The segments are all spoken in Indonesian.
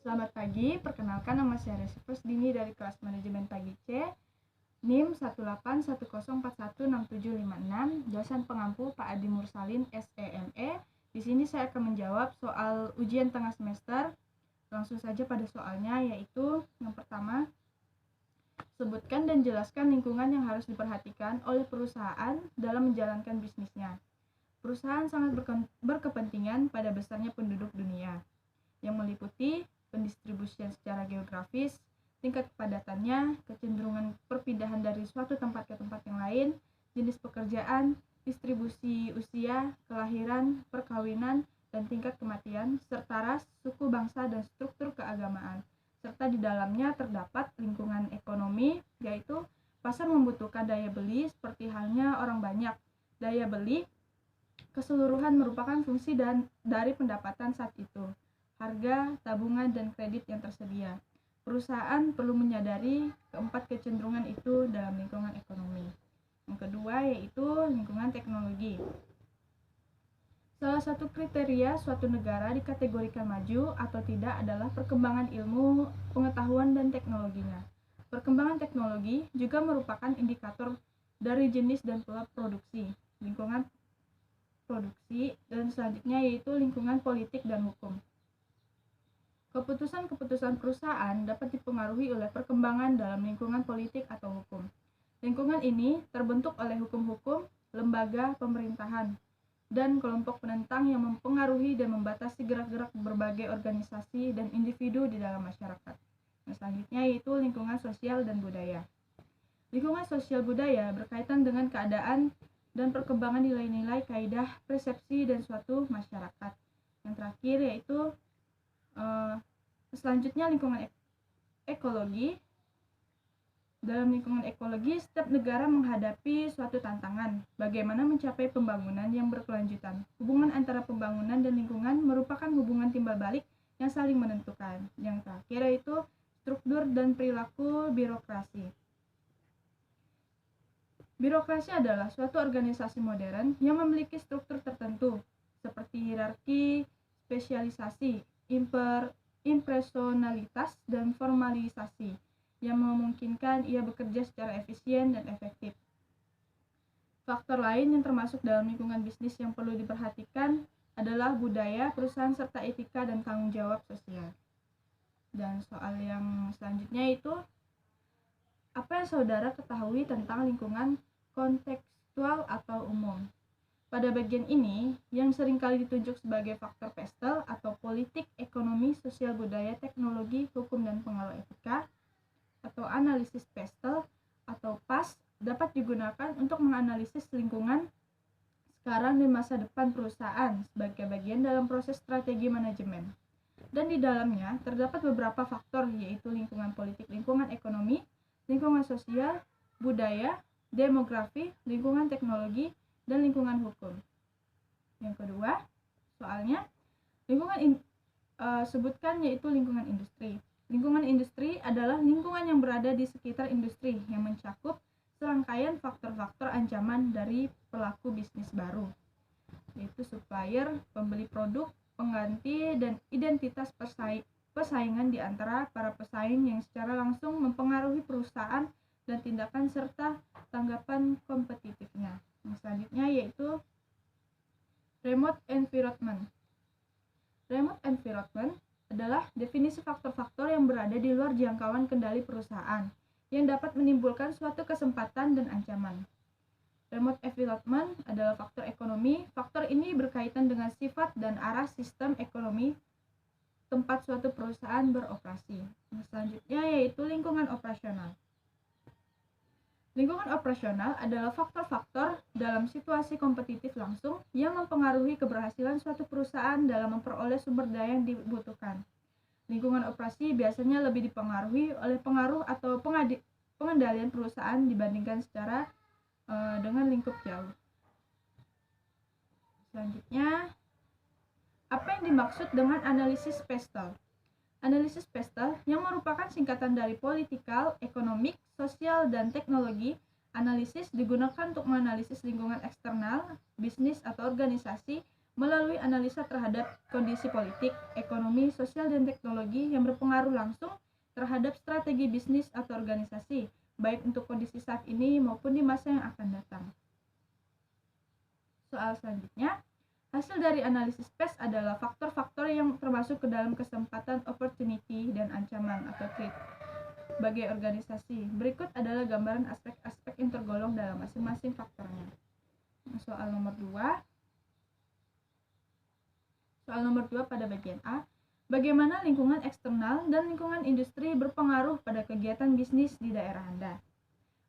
Selamat pagi, perkenalkan nama saya Resipus Dini dari kelas manajemen pagi C, NIM 181416756, dosen pengampu Pak Adi Mursalin SEME. Di sini saya akan menjawab soal ujian tengah semester. Langsung saja pada soalnya, yaitu yang pertama, sebutkan dan jelaskan lingkungan yang harus diperhatikan oleh perusahaan dalam menjalankan bisnisnya. Perusahaan sangat berkepentingan pada besarnya penduduk dunia, yang meliputi pendistribusian secara geografis, tingkat kepadatannya, kecenderungan perpindahan dari suatu tempat ke tempat yang lain, jenis pekerjaan, distribusi usia, kelahiran, perkawinan, dan tingkat kematian, serta ras, suku bangsa, dan struktur keagamaan. Serta di dalamnya terdapat lingkungan ekonomi, yaitu pasar membutuhkan daya beli seperti halnya orang banyak. Daya beli keseluruhan merupakan fungsi dari pendapatan saat itu. Harga, tabungan, dan kredit yang tersedia. Perusahaan perlu menyadari keempat kecenderungan itu dalam lingkungan ekonomi. Yang kedua yaitu lingkungan teknologi. Salah satu kriteria suatu negara dikategorikan maju atau tidak adalah perkembangan ilmu, pengetahuan, dan teknologinya. Perkembangan teknologi juga merupakan indikator dari jenis dan pola produksi, lingkungan produksi, dan selanjutnya yaitu lingkungan politik dan hukum. Keputusan-keputusan perusahaan dapat dipengaruhi oleh perkembangan dalam lingkungan politik atau hukum. Lingkungan ini terbentuk oleh hukum-hukum, lembaga pemerintahan, dan kelompok penentang yang mempengaruhi dan membatasi gerak-gerak berbagai organisasi dan individu di dalam masyarakat. Yang selanjutnya yaitu lingkungan sosial dan budaya. Lingkungan sosial budaya berkaitan dengan keadaan dan perkembangan nilai-nilai, kaidah, persepsi, dan suatu masyarakat. Yang terakhir yaitu selanjutnya lingkungan ekologi. Dalam lingkungan ekologi, setiap negara menghadapi suatu tantangan, bagaimana mencapai pembangunan yang berkelanjutan. Hubungan antara pembangunan dan lingkungan merupakan hubungan timbal balik yang saling menentukan. Yang terakhir yaitu struktur dan perilaku birokrasi. Birokrasi adalah suatu organisasi modern yang memiliki struktur tertentu, seperti hierarki, spesialisasi, impersonalitas, dan formalisasi, yang memungkinkan ia bekerja secara efisien dan efektif. Faktor lain yang termasuk dalam lingkungan bisnis yang perlu diperhatikan adalah budaya perusahaan serta etika dan tanggung jawab sosial. Dan soal yang selanjutnya itu, apa yang saudara ketahui tentang lingkungan kontekstual atau umum? Pada bagian ini, yang seringkali ditunjuk sebagai faktor pestel atau politik, ekonomi, sosial, budaya, teknologi, hukum, dan pengaruh etika, atau analisis pestel atau PAS, dapat digunakan untuk menganalisis lingkungan sekarang dan masa depan perusahaan sebagai bagian dalam proses strategi manajemen. Dan di dalamnya terdapat beberapa faktor, yaitu lingkungan politik, lingkungan ekonomi, lingkungan sosial, budaya, demografi, lingkungan teknologi, dan lingkungan hukum. Yang kedua, soalnya sebutkan yaitu lingkungan industri. Lingkungan industri adalah lingkungan yang berada di sekitar industri yang mencakup serangkaian faktor-faktor ancaman dari pelaku bisnis baru, yaitu supplier, pembeli produk, pengganti, dan identitas persaingan di antara para pesaing yang secara langsung mempengaruhi perusahaan dan tindakan serta tanggapan kompetitifnya. Yang selanjutnya yaitu remote environment. Remote environment adalah definisi faktor-faktor yang berada di luar jangkauan kendali perusahaan yang dapat menimbulkan suatu kesempatan dan ancaman. Remote environment adalah faktor ekonomi. Faktor ini berkaitan dengan sifat dan arah sistem ekonomi tempat suatu perusahaan beroperasi. Yang selanjutnya yaitu lingkungan operasional. Lingkungan operasional adalah faktor-faktor dalam situasi kompetitif langsung yang mempengaruhi keberhasilan suatu perusahaan dalam memperoleh sumber daya yang dibutuhkan. Lingkungan operasi biasanya lebih dipengaruhi oleh pengaruh atau pengendalian perusahaan dibandingkan secara dengan lingkup jauh. Selanjutnya, apa yang dimaksud dengan analisis pestel? Analisis pestel yang merupakan singkatan dari politikal, ekonomik, sosial, dan teknologi. Analisis digunakan untuk menganalisis lingkungan eksternal, bisnis atau organisasi melalui analisa terhadap kondisi politik, ekonomi, sosial, dan teknologi yang berpengaruh langsung terhadap strategi bisnis atau organisasi, baik untuk kondisi saat ini maupun di masa yang akan datang. Soal selanjutnya, hasil dari analisis PES adalah faktor-faktor yang termasuk ke dalam kesempatan, opportunity, dan ancaman atau threat bagi organisasi. Berikut adalah gambaran aspek-aspek yang tergolong dalam masing-masing faktornya. Soal nomor 2 pada bagian A. Bagaimana lingkungan eksternal dan lingkungan industri berpengaruh pada kegiatan bisnis di daerah Anda?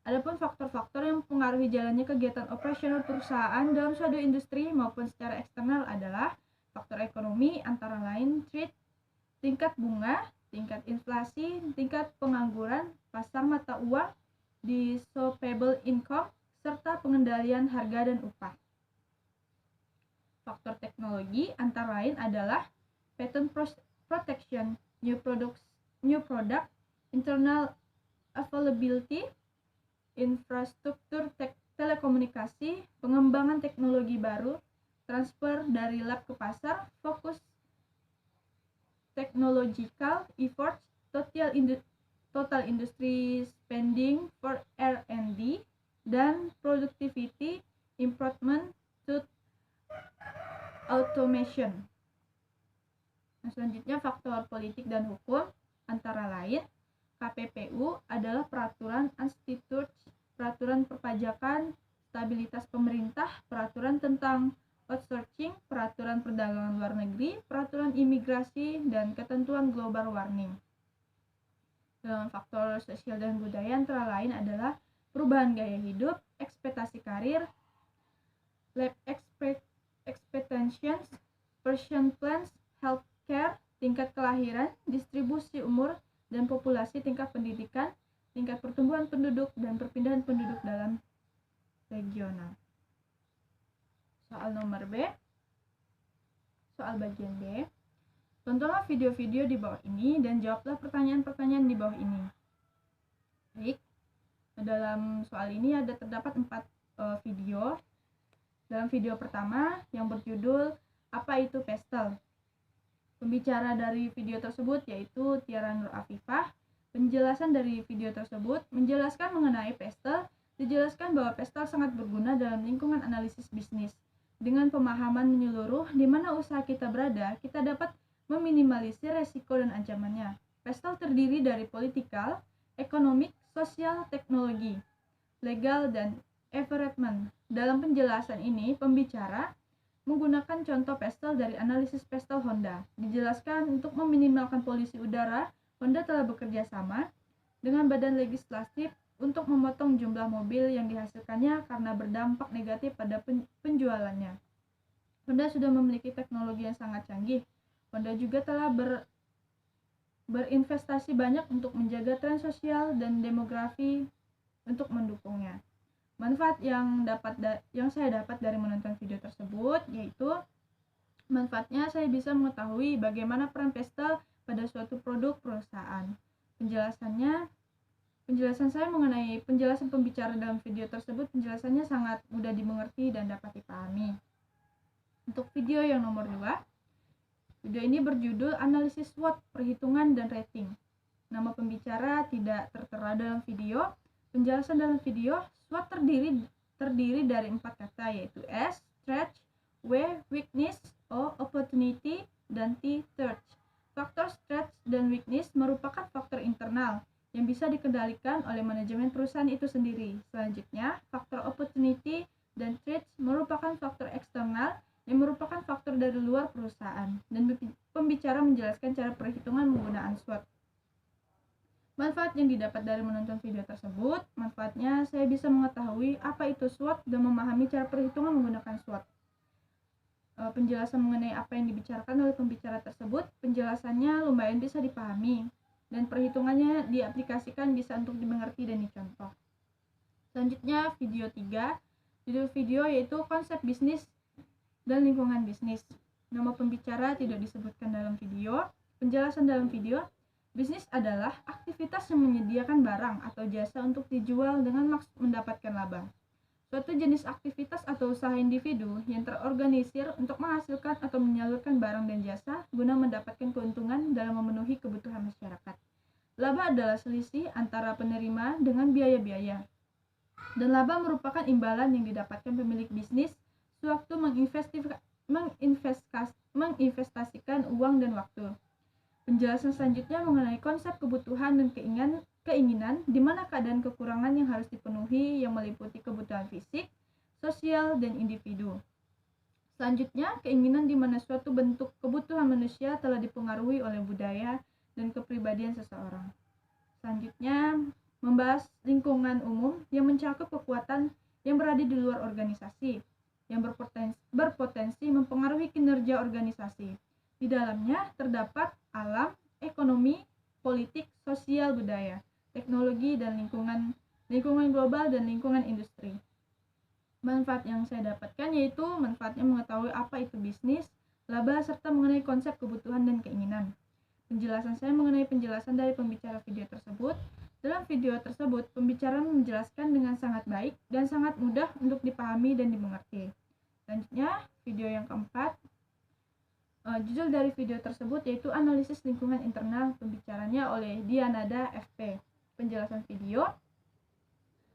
Adapun faktor-faktor yang mempengaruhi jalannya kegiatan operasional perusahaan dalam suatu industri maupun secara eksternal adalah faktor ekonomi, antara lain trade, tingkat bunga, tingkat inflasi, tingkat pengangguran, pasar mata uang, disposable income, serta pengendalian harga dan upah. Faktor teknologi antara lain adalah patent protection, new product, internal availability, infrastruktur telekomunikasi, pengembangan teknologi baru, transfer dari lab ke pasar, fokus technological efforts, total industry spending for R&D, dan productivity improvement to automation. Selanjutnya faktor politik dan hukum antara lain KPPU adalah peraturan institut, peraturan perpajakan, stabilitas pemerintah, peraturan tentang outsourcing, peraturan perdagangan luar negeri, peraturan imigrasi, dan ketentuan global warming. Dalam faktor sosial dan budaya antara lain adalah perubahan gaya hidup, ekspektasi karir, life expectations, pension plans, healthcare, tingkat kelahiran, distribusi umur dan populasi, tingkat pendidikan, tingkat pertumbuhan penduduk, dan perpindahan penduduk dalam regional. Soal bagian B. Tontonlah video-video di bawah ini dan jawablah pertanyaan-pertanyaan di bawah ini. Baik, dalam soal ini terdapat 4 video. Dalam video pertama yang berjudul Apa itu Pestle? Pembicara dari video tersebut yaitu Tiara Nur Afifah. Penjelasan dari video tersebut menjelaskan mengenai pestle. Dijelaskan bahwa pestle sangat berguna dalam lingkungan analisis bisnis. Dengan pemahaman menyeluruh di mana usaha kita berada, kita dapat meminimalisir resiko dan ancamannya. Pestle terdiri dari politikal, ekonomik, sosial, teknologi, legal, dan environment. Dalam penjelasan ini, pembicara menggunakan contoh pestle dari analisis pestle Honda. Dijelaskan untuk meminimalkan polusi udara, Honda telah bekerja sama dengan badan legislatif untuk memotong jumlah mobil yang dihasilkannya karena berdampak negatif pada penjualannya. Honda sudah memiliki teknologi yang sangat canggih. Honda juga telah berinvestasi banyak untuk menjaga tren sosial dan demografi untuk mendukungnya. Manfaat yang saya dapat dari menonton video tersebut yaitu manfaatnya saya bisa mengetahui bagaimana peran pestle pada suatu produk perusahaan. Penjelasan saya mengenai penjelasan pembicara dalam video tersebut, penjelasannya sangat mudah dimengerti dan dapat dipahami. Untuk video yang nomor 2, video ini berjudul Analisis SWOT, Perhitungan dan Rating. Nama pembicara tidak tertera dalam video. Penjelasan dalam video, SWOT terdiri dari 4 kata yaitu S, stretch, W, weakness, O, opportunity, dan T, threat. Faktor stretch dan weakness merupakan faktor internal yang bisa dikendalikan oleh manajemen perusahaan itu sendiri. Selanjutnya, faktor opportunity dan threat merupakan faktor eksternal yang merupakan faktor dari luar perusahaan. Dan pembicara menjelaskan cara perhitungan menggunakan SWOT. Manfaat yang didapat dari menonton video tersebut, manfaatnya saya bisa mengetahui apa itu SWOT dan memahami cara perhitungan menggunakan SWOT. Penjelasan mengenai apa yang dibicarakan oleh pembicara tersebut, penjelasannya lumayan bisa dipahami dan perhitungannya diaplikasikan bisa untuk dimengerti dan dicontoh. Selanjutnya video 3, judul video yaitu konsep bisnis dan lingkungan bisnis. Nama pembicara tidak disebutkan dalam video. Penjelasan dalam video, bisnis adalah aktivitas yang menyediakan barang atau jasa untuk dijual dengan maksud mendapatkan laba. suatu jenis aktivitas atau usaha individu yang terorganisir untuk menghasilkan atau menyalurkan barang dan jasa guna mendapatkan keuntungan dalam memenuhi kebutuhan masyarakat. Laba adalah selisih antara penerima dengan biaya-biaya. Dan laba merupakan imbalan yang didapatkan pemilik bisnis sewaktu menginvestasikan uang dan waktu. Penjelasan selanjutnya mengenai konsep kebutuhan dan keinginan, di mana keadaan kekurangan yang harus dipenuhi yang meliputi kebutuhan fisik, sosial, dan individu. Selanjutnya, keinginan di mana suatu bentuk kebutuhan manusia telah dipengaruhi oleh budaya dan kepribadian seseorang. Selanjutnya, membahas lingkungan umum yang mencakup kekuatan yang berada di luar organisasi, yang berpotensi mempengaruhi kinerja organisasi. Di dalamnya terdapat alam, ekonomi, politik, sosial, budaya, teknologi, dan lingkungan global dan lingkungan industri. Manfaat yang saya dapatkan yaitu manfaatnya mengetahui apa itu bisnis, laba, serta mengenai konsep kebutuhan dan keinginan. Penjelasan saya mengenai penjelasan dari pembicara video tersebut. Dalam video tersebut, pembicara menjelaskan dengan sangat baik dan sangat mudah untuk dipahami dan dimengerti. Selanjutnya, video yang keempat. Judul dari video tersebut yaitu analisis lingkungan internal, pembicaranya oleh Dianada FP. Penjelasan video.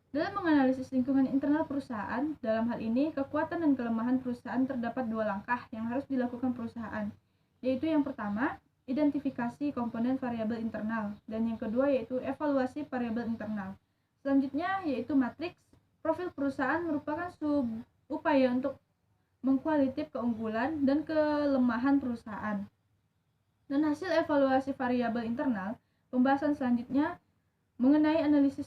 Dalam menganalisis lingkungan internal perusahaan, dalam hal ini kekuatan dan kelemahan perusahaan terdapat dua langkah yang harus dilakukan perusahaan, yaitu yang pertama, identifikasi komponen variabel internal, dan yang kedua yaitu evaluasi variabel internal. Selanjutnya yaitu matriks. Profil perusahaan merupakan upaya untuk mengkualitatif keunggulan dan kelemahan perusahaan. Dan hasil evaluasi variabel internal, pembahasan selanjutnya mengenai analisis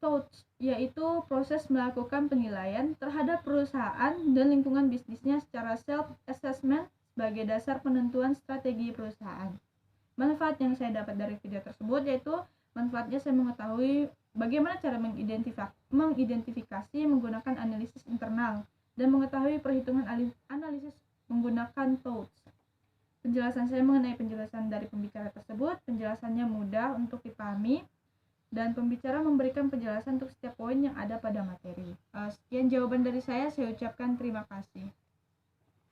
TOUCH, yaitu proses melakukan penilaian terhadap perusahaan dan lingkungan bisnisnya secara self-assessment sebagai dasar penentuan strategi perusahaan. Manfaat yang saya dapat dari video tersebut yaitu manfaatnya saya mengetahui bagaimana cara mengidentifikasi menggunakan analisis internal dan mengetahui perhitungan analisis menggunakan TOUCH. Penjelasan saya mengenai penjelasan dari pembicara tersebut, penjelasannya mudah untuk dipahami dan pembicara memberikan penjelasan untuk setiap poin yang ada pada materi. Sekian jawaban dari saya ucapkan terima kasih.